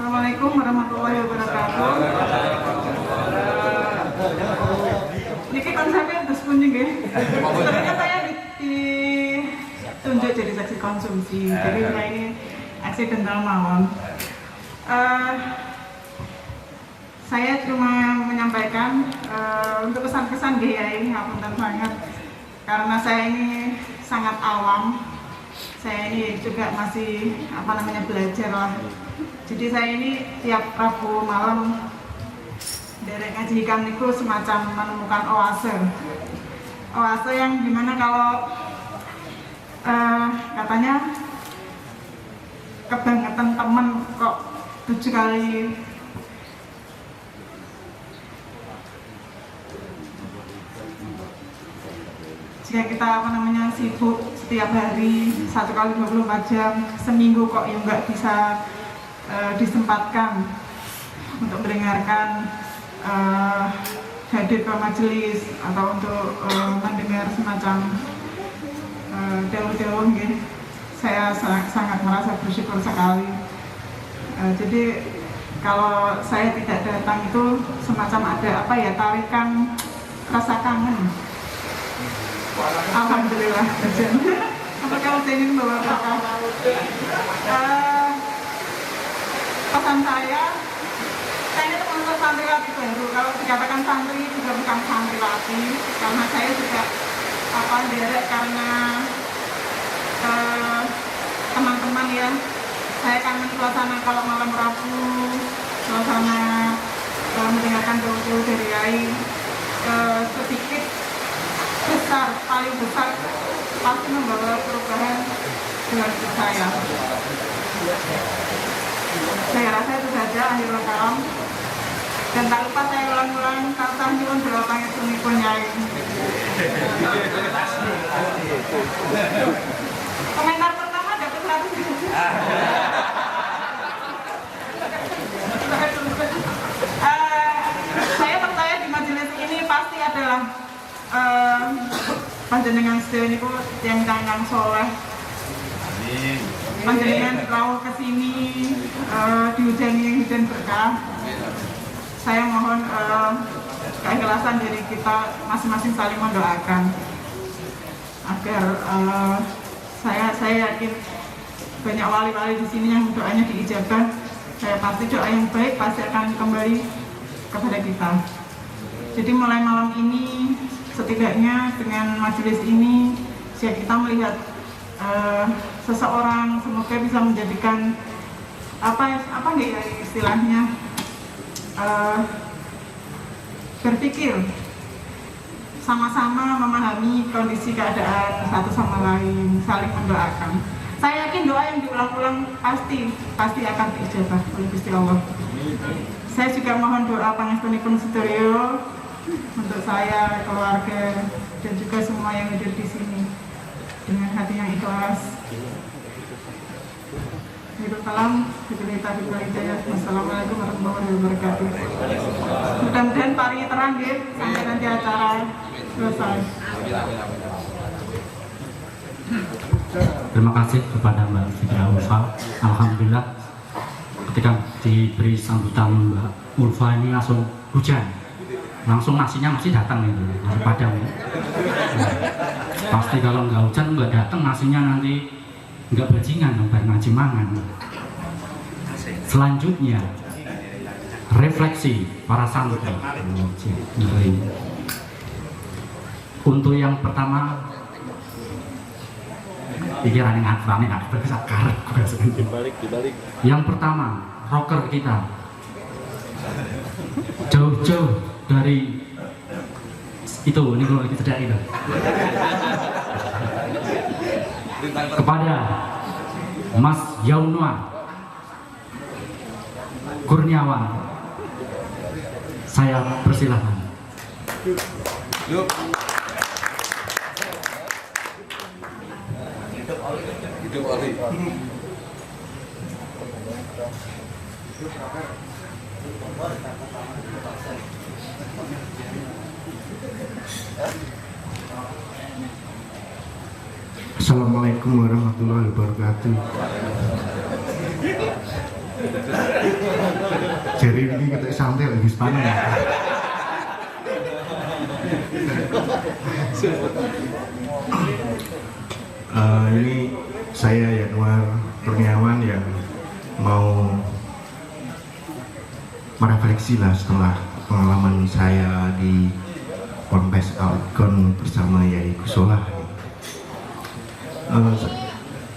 Assalamualaikum warahmatullahi wabarakatuh. Niki konsepnya terus punya nggih. Sebenarnya saya ditunjuk jadi saksi konsumsi. Jadi saya ini aksidental mawon. Saya cuma menyampaikan untuk pesan-pesan Kiai, ngapunten sangat karena saya ini sangat awam. Saya ini juga masih belajar lah. Jadi saya ini tiap Rabu malam dari ngaji hikam itu semacam menemukan oase. Oase yang dimana kalau katanya kebangetan temen kok 7 kali jika kita sibuk setiap hari 1 kali 24 jam seminggu kok ya nggak bisa disempatkan untuk mendengarkan hadir ke majelis atau untuk mendengar semacam dawuh-dawuh gitu. Saya sangat merasa bersyukur sekali. Jadi kalau saya tidak datang itu semacam ada tarikan rasa kangen. Alhamdulillah. Apakah saya ingin bawa apa? Pesan saya ini untuk santriwati baru. Kalau dikatakan santri juga bukan santriwati, karena saya juga derek karena teman-teman ya. Saya kangen suasana kalau malam Rabu, suasana mendengarkan doa dari Kiai. Sedikit besar, paling besar pasti membawa perubahan dengan hidup saya. Saya rasa itu saja akhirul kalam. Dan tak lupa saya ulang-ulang kata nyuwun doa pangepunipun Yai. Komentar pertama dapat 100. Saya percaya di majelis ini pasti adalah panjenengan sedaya niku tiyang-tiyang soleh. Panjenengan rawuh kesini dihujani hujan berkah. Saya mohon keikhlasan dari kita masing-masing saling mendoakan agar saya yakin banyak wali-wali di sini yang doanya diijabah. Saya pasti doa yang baik pasti akan kembali kepada kita. Jadi mulai malam ini setidaknya dengan majelis ini kita melihat seseorang semoga bisa menjadikan istilahnya berpikir sama-sama memahami kondisi keadaan satu sama lain, saling mendoakan. Saya yakin doa yang diulang-ulang pasti akan diijabah oleh Gusti Allah. Saya juga mohon doa pangestunipun sedaya untuk saya, keluarga, dan juga semua yang hadir di sini dengan hati yang ikhlas. Salam, Wassalamualaikum warahmatullahi wabarakatuh. Mudah-mudahan paling terang ya sampai nanti acara selesai. Terima kasih kepada Mbak Fitra Ulfa. Alhamdulillah ketika diberi sambutan Mbak Ulfa ini langsung hujan. Langsung nasinya masih datang itu, nasi padang ya. Pasti kalau nggak hujan nggak datang nasinya nanti nggak bajingan dong, baik ngaji mangan. Selanjutnya refleksi para santri. Untuk yang pertama pikiran yang nggak bisa karet. Yang pertama rocker kita jauh-jauh dari itu, ini kalau kita tidak itu kepada Mas Yaunwa Kurniawan, saya persilahkan. Yuk. Hidup Oli. Assalamualaikum warahmatullahi wabarakatuh. Jadi ini kita santai lagi panen. Ini saya Yanuar Kurniawan yang mau merefleksi lah setelah pengalaman saya di Ponpes Algon bersama Yai Gusola.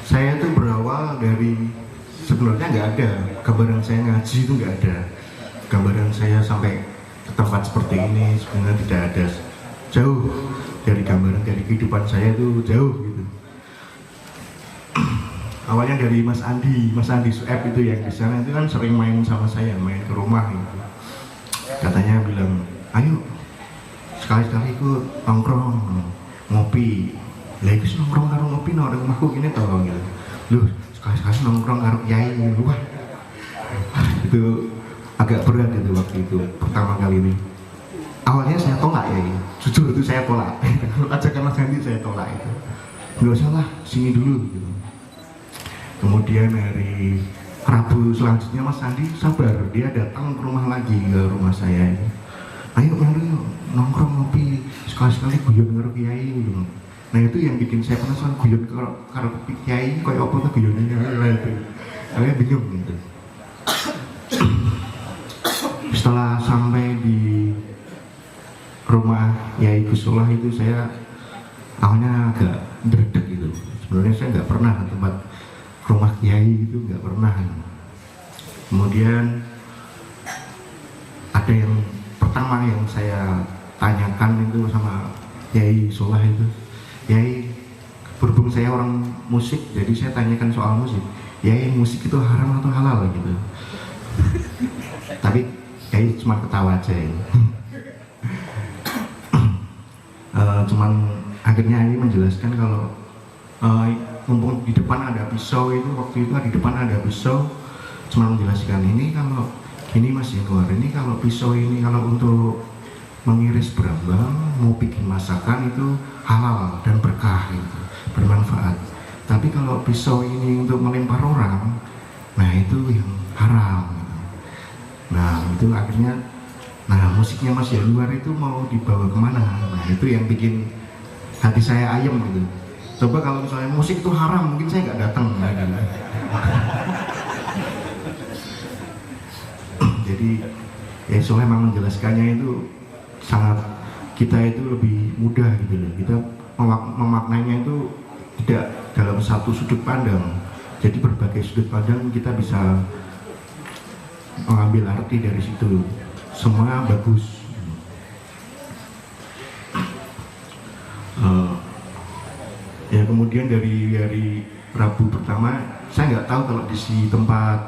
Saya itu berawal dari sebenarnya nggak ada gambaran saya ngaji, itu nggak ada gambaran saya sampai ke tempat seperti ini, sebenarnya tidak ada, jauh dari gambaran dari kehidupan saya itu jauh gitu. Awalnya dari Mas Andi Sueb itu yang di sana itu kan sering main sama saya, main ke rumah gitu. Katanya bilang, ayo sekali-sekali ikut nongkrong ngopi. Lah iku nongkrong karo ngopi nang rumahku kene to gitu. Loh, sekali-sekali nongkrong karo kiai wah. Itu agak berat itu waktu itu pertama kali ini. Awalnya saya tolak ya, jujur itu saya tolak. Kalau ajakan Mas Andi saya tolak itu. Nggak usah lah, sini dulu gitu. Kemudian hari Rabu selanjutnya Mas Andi sabar, dia datang ke rumah lagi, ke rumah saya ini. Ayo mari nongkrong ngopi, sekali-sekali guyon karo kiai gitu. Nah itu yang bikin saya penasaran, guyon karo kiai kayak apa tuh guyonnya itu. Saya bingung gitu. Setelah sampai di rumah Yai Gusola itu saya awalnya agak dredeg gitu. Sebenarnya saya nggak pernah ke tempat rumah kiai itu, nggak pernah. Kemudian ada yang pertama yang saya tanyakan itu sama Yai Solah itu, Yai, berhubung saya orang musik, jadi saya tanyakan soal musik. Yai, musik itu haram atau halal gitu? Tapi Yai cuma ketawa aja ya. Cuman akhirnya Yai menjelaskan kalau mumpung di depan ada pisau itu, waktu itu di depan ada pisau, cuma menjelaskan ini kalau gini Mas Yanuar, ini kalau pisau ini kalau untuk mengiris berambang mau bikin masakan itu halal dan berkah gitu, bermanfaat. Tapi kalau pisau ini untuk melempar orang, nah itu yang haram gitu. Nah itu akhirnya, nah musiknya Mas Yanuar itu mau dibawa kemana? Nah itu yang bikin hati saya ayem gitu. Coba kalau misalnya musik itu haram, mungkin saya nggak datang lagi. Jadi ya soalnya memang menjelaskannya itu sangat, kita itu lebih mudah gitu loh. Kita memaknainya itu tidak dalam satu sudut pandang. Jadi berbagai sudut pandang kita bisa mengambil arti dari situ. Semua bagus. Ya kemudian dari Rabu pertama saya nggak tahu kalau di tempat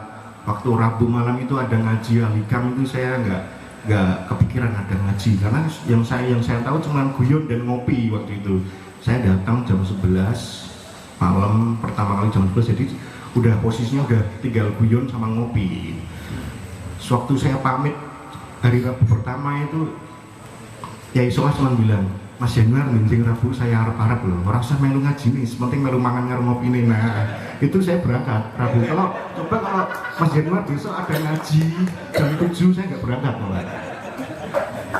waktu Rabu malam itu ada ngaji alikam, itu saya nggak kepikiran ada ngaji, karena yang saya tahu cuma guyon dan ngopi waktu itu. Saya datang jam 11 malam pertama kali jam 11, jadi udah posisinya udah tinggal guyon sama ngopi. Sewaktu saya pamit hari Rabu pertama itu Yai Solah cuma bilang, Mas Yanuar mending Rabu saya harap-harap loh, rasa melu ngaji nih, sepenting melu mangan karo ngopi nih. Nah itu saya berangkat Rabu. Kalau Mas Yanuar besok ada ngaji jam 7 saya nggak berangkat malah.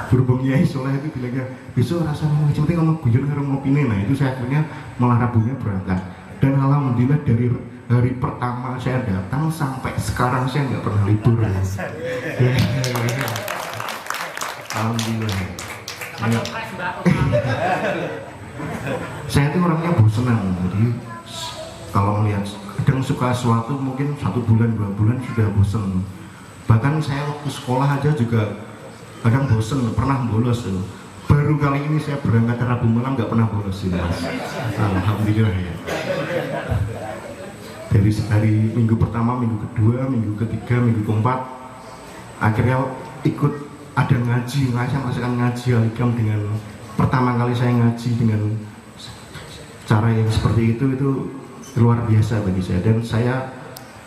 Berhubung Yai Solah itu bilangnya besok rasa melu ngaji, penting ngomong guyon karo ngopi nih. Nah itu saya akhirnya malah Rabunya berangkat. Dan alhamdulillah dari hari pertama saya datang sampai sekarang saya nggak pernah libur. Alhamdulillah. Saya itu orangnya bosenan, jadi kalau melihat kadang suka sesuatu mungkin 1 bulan 2 bulan sudah bosen. Bahkan saya waktu sekolah aja juga kadang bosen, pernah bolos. Baru kali ini saya berangkat Rabu malam nggak pernah bolos sih, Mas. Alhamdulillah ya. Dari minggu pertama, minggu kedua, minggu ketiga, minggu keempat, akhirnya ikut ada ngaji, saya merasakan ngaji alikam dengan pertama kali saya ngaji dengan cara yang seperti itu luar biasa bagi saya. Dan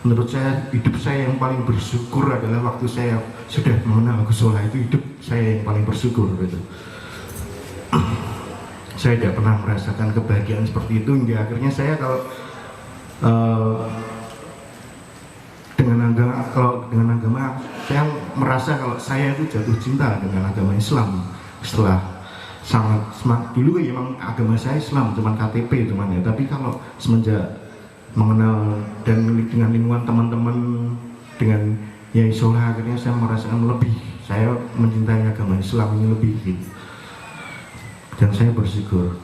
menurut saya hidup saya yang paling bersyukur adalah waktu saya sudah mengenal Gusola, itu hidup saya yang paling bersyukur gitu. Saya tidak pernah merasakan kebahagiaan seperti itu hingga akhirnya saya kalau dengan agama saya merasa kalau saya itu jatuh cinta dengan agama Islam setelah sangat semangat. Dulu ya emang agama saya Islam, cuman KTP cuman ya, tapi kalau semenjak mengenal dan dengan lingkungan teman-teman dengan Yai Sholah, akhirnya saya merasakan lebih, saya mencintai agama Islam ini lebih gitu. Dan saya bersyukur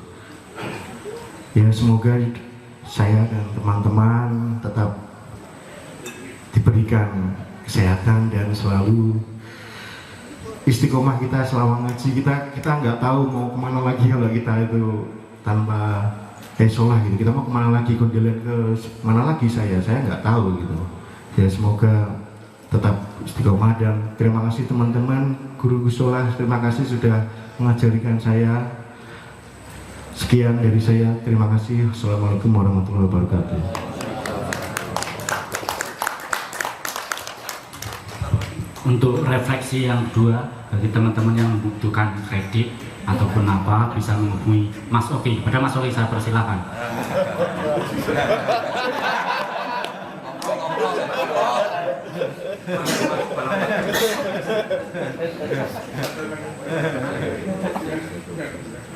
ya, semoga saya dan teman-teman tetap diberikan kesehatan dan selalu istiqomah. Kita selama ngaji, kita nggak tahu mau kemana lagi kalau kita itu tanpa Sholah gitu. Kita mau kemana lagi, kondilen ke mana lagi, saya nggak tahu gitu. Ya semoga tetap istiqomah, dan terima kasih teman-teman guru Sholah, terima kasih sudah mengajarikan saya. Sekian dari saya, terima kasih. Assalamualaikum warahmatullahi wabarakatuh. Untuk refleksi yang kedua, bagi teman-teman yang membutuhkan kredit ataupun apa, bisa menghubungi Mas Oki. Pada Mas Oki saya persilakan.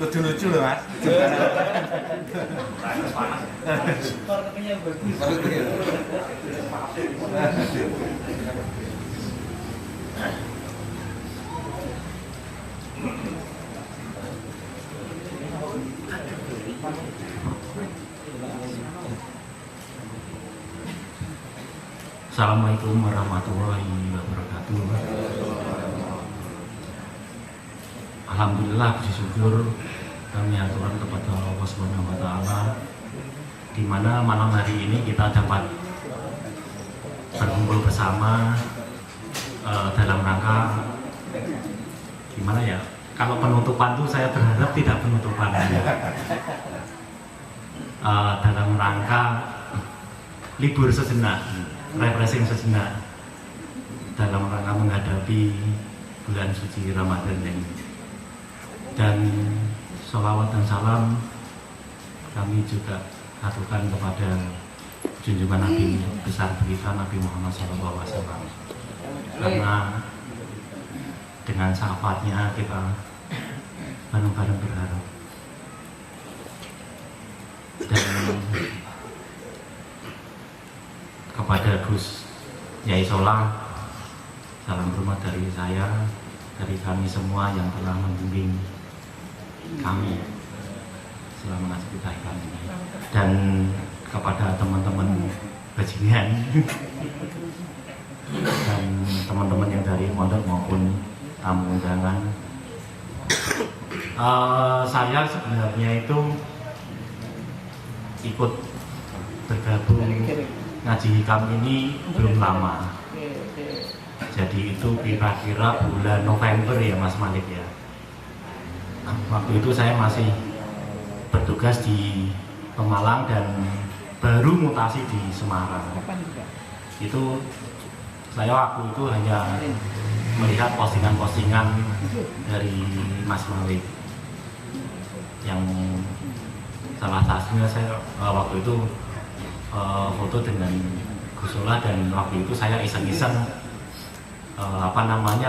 Lucu-lucu loh Mas. Assalamualaikum warahmatullahi wabarakatuh. Alhamdulillah, puji syukur kami aturkan kepada Allah Subhanahu wa Ta'ala, di mana malam hari ini kita dapat berkumpul bersama dalam rangka gimana ya? Kalau penutupan tuh saya berharap tidak penutupan, dalam rangka libur sejenak, refreshing sejenak, dalam rangka menghadapi bulan suci Ramadan ini. Dan sholawat dan salam kami juga aturkan kepada junjungan Nabi besar kita, Nabi Muhammad SAW, karena dengan syafaatnya kita bareng-bareng berharap. Dan kepada Gus Yai Sholah, salam hormat dari saya, dari kami semua yang telah membimbing kami selama masa kita ini, dan kepada teman-teman bajingan dan teman-teman yang dari pondok maupun tamu undangan. Saya sebenarnya itu ikut bergabung ngaji hikam ini belum lama, jadi itu kira-kira bulan November ya Mas Malik ya. Waktu itu saya masih bertugas di Pemalang dan baru mutasi di Semarang. Itu saya waktu itu hanya melihat postingan-postingan dari Mas Malik, yang salah satunya saya waktu itu foto dengan Gus Sholah, dan waktu itu saya iseng-iseng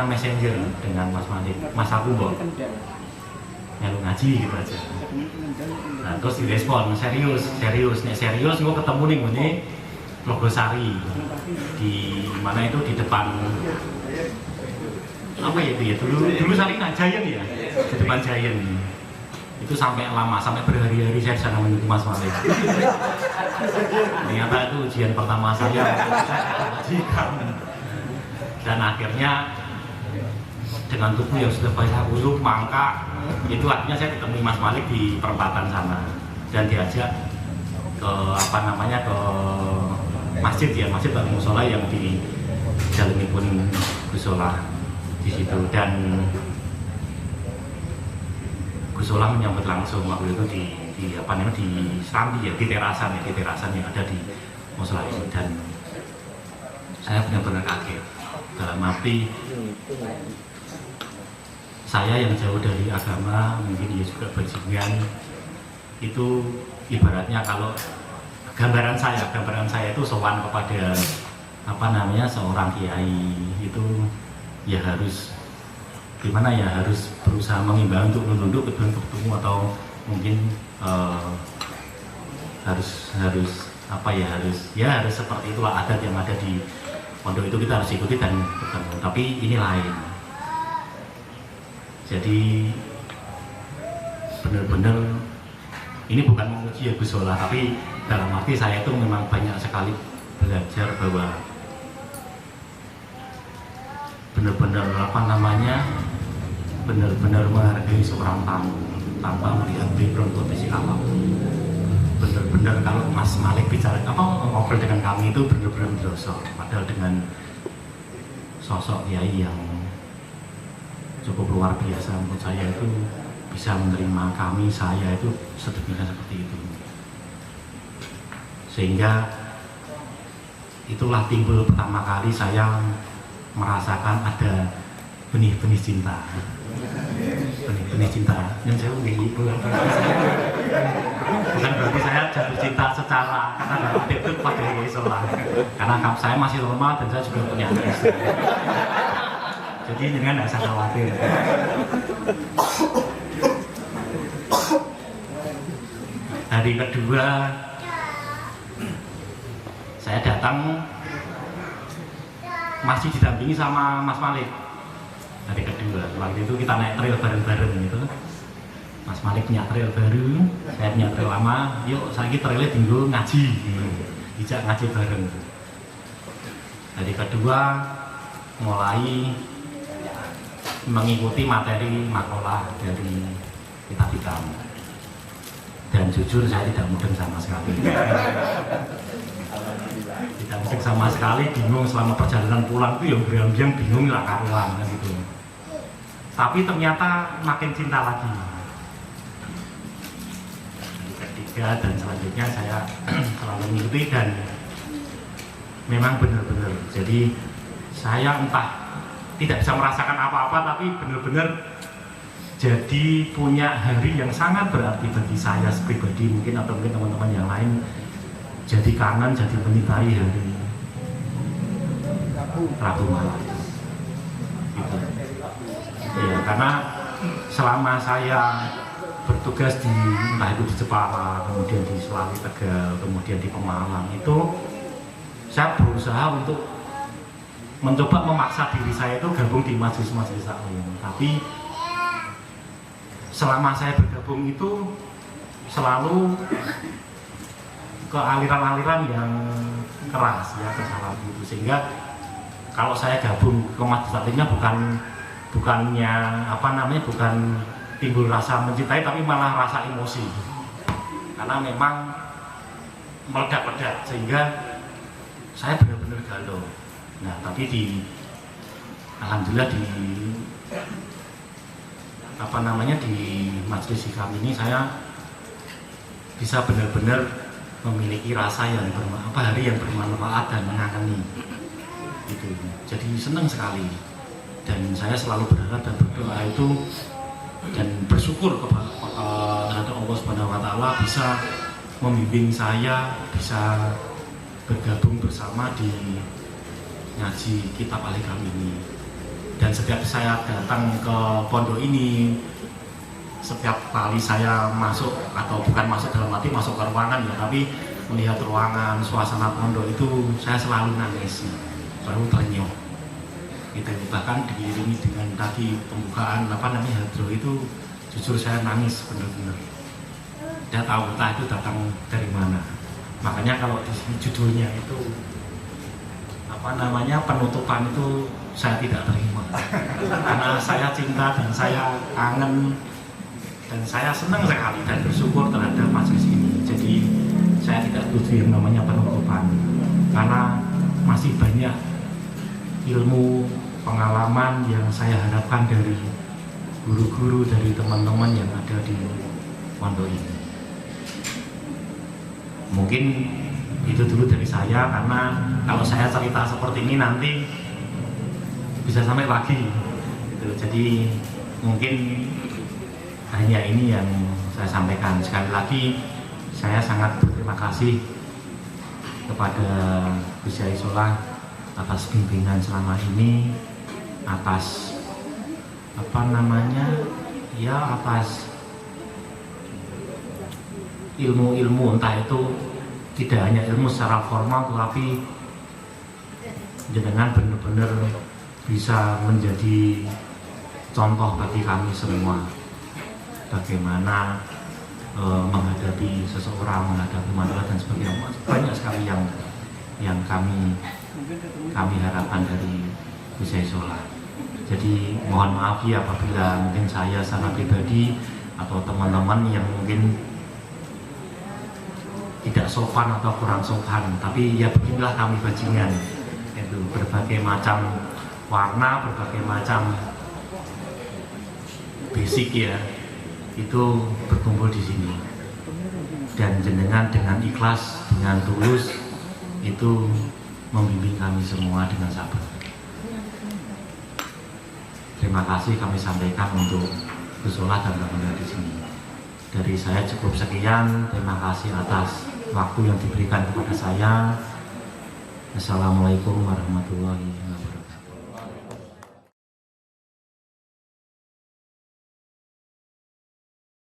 messenger dengan Mas Malik, Mas aku mbok melu ngaji gitu aja. Nah terus direspon serius, nek serius gue ketemu nih ini Logosari, di mana itu di depan apa ya itu ya, dulu Sarinah Giant ya, di depan Giant itu sampai lama, sampai berhari-hari saya di sana menunggu Mas Malik. Ternyata itu ujian pertama saya dan akhirnya dengan tubuh yang sudah banyak bulu mangka, itu artinya saya ketemu Mas Malik di perempatan sana dan diajak ke ke masjid ya, masjid atau musola yang di Jalan pun Gus Sholah di situ, dan Gus Sholah menyambut langsung waktu itu di Serambi ya, di terasan yang ada di musola itu, dan saya benar-benar kaget dalam arti saya yang jauh dari agama, mungkin dia juga bajingan, itu ibaratnya kalau gambaran saya itu sowan kepada seorang kiai, itu ya harus gimana ya, harus berusaha mengimbau untuk menunduk ketemu atau mungkin harus apa ya, harus seperti itulah adat yang ada di pondok itu, kita harus ikuti dan ketemu. Tapi ini lain, jadi benar-benar ini bukan memuji ya Gus Solah, tapi dalam arti saya itu memang banyak sekali belajar bahwa benar-benar benar-benar menghargai seorang tamu tanpa melihat background kondisi alam. Benar-benar kalau Mas Malik bicara ngobrol dengan kami itu benar-benar berdosa, padahal dengan sosok kiai yang cukup luar biasa menurut saya itu bisa menerima saya itu sedemikian seperti itu, sehingga itulah timbul pertama kali saya merasakan ada benih-benih cinta. Benih-benih cinta yang saya bukan berarti saya jatuh cinta secara karena itu pada Kiai Solah, karena saya masih normal dan saya juga punya anak istri, jadi jangan tidak usah khawatir. Hari kedua saya datang masih didampingi sama Mas Malik. Hari kedua, waktu itu kita naik trail bareng-bareng gitu. Mas Malik punya trail baru, saya punya trail lama. Yuk, saya trailnya tinggal ngaji, dijak ngaji bareng. Hari kedua mulai mengikuti materi makalah dari kitab hitam. Dan jujur saya tidak mudeng sama sekali. Tidak mudeng sama sekali, bingung selama perjalanan pulang itu yang berang-berang bingung lah karuan gitu. Tapi ternyata makin cinta lagi. Hari ketiga dan selanjutnya saya selalu mengikuti dan memang benar-benar. Jadi saya entah tidak bisa merasakan apa-apa, tapi benar-benar jadi punya hari yang sangat berarti bagi saya pribadi, mungkin atau mungkin teman-teman yang lain, jadi kangen, jadi menyukai hari Rabu malam gitu. Ya, karena selama saya bertugas di entah itu di Jepara, kemudian di Selawi Tegal, kemudian di Pemalang, itu saya berusaha untuk mencoba memaksa diri saya itu gabung di majelis-majelis taklim. Tapi selama saya bergabung itu selalu ke aliran-aliran yang keras ya, ke salafi itu, sehingga kalau saya gabung ke majelis taklimnya bukannya bukan timbul rasa mencintai, tapi malah rasa emosi, karena memang meledak-ledak sehingga saya benar-benar galau. Nah, tapi alhamdulillah di di majelis hikam ini saya bisa benar-benar memiliki rasa yang hari yang bermanfaat dan mengangani gitu. Jadi senang sekali, dan saya selalu berharap dan berdoa itu dan bersyukur terhadap Allah Subhanahu wa Ta'ala bisa membimbing saya bisa bergabung bersama di ngaji kitab Al-Hikam ini. Dan setiap saya datang ke pondok ini, setiap kali saya masuk, atau bukan masuk dalam arti masuk ke ruangan ya, tapi melihat ruangan, suasana pondok itu saya selalu nangis, baru ternyuh gitu. Bahkan diiringi dengan tadi pembukaan hadro itu, jujur saya nangis benar-benar. Tidak tahu entah itu datang dari mana. Makanya kalau di sini judulnya itu penutupan itu saya tidak terima, karena saya cinta dan saya kangen dan saya senang sekali dan bersyukur terhadap majelis ini. Jadi saya tidak setuju yang namanya penutupan, karena masih banyak ilmu pengalaman yang saya harapkan dari guru-guru, dari teman-teman yang ada di pondok ini. Mungkin itu dulu dari saya, karena kalau saya cerita seperti ini nanti bisa sampai pagi gitu. Jadi mungkin hanya ini yang saya sampaikan. Sekali lagi saya sangat berterima kasih kepada Gus Yai Solah atas bimbingan selama ini, atas apa namanya ya, atas ilmu-ilmu, entah itu tidak hanya ilmu secara formal tetapi jenengan benar-benar bisa menjadi contoh bagi kami semua bagaimana menghadapi seseorang, menghadapi masalah dan sebagainya. Banyak sekali yang kami harapkan dari Gus Solah. Jadi mohon maaf ya apabila mungkin saya secara pribadi atau teman-teman yang mungkin tidak sopan atau kurang sopan, tapi ya beginilah kami bajingan, itu berbagai macam warna, berbagai macam basic ya, itu berkumpul di sini. Dan jenengan dengan ikhlas, dengan tulus itu membimbing kami semua dengan sabar. Terima kasih kami sampaikan untuk Gus Solah dan teman-teman di sini. Dari saya cukup sekian. Terima kasih atas waktu yang diberikan kepada saya. Assalamualaikum warahmatullahi wabarakatuh.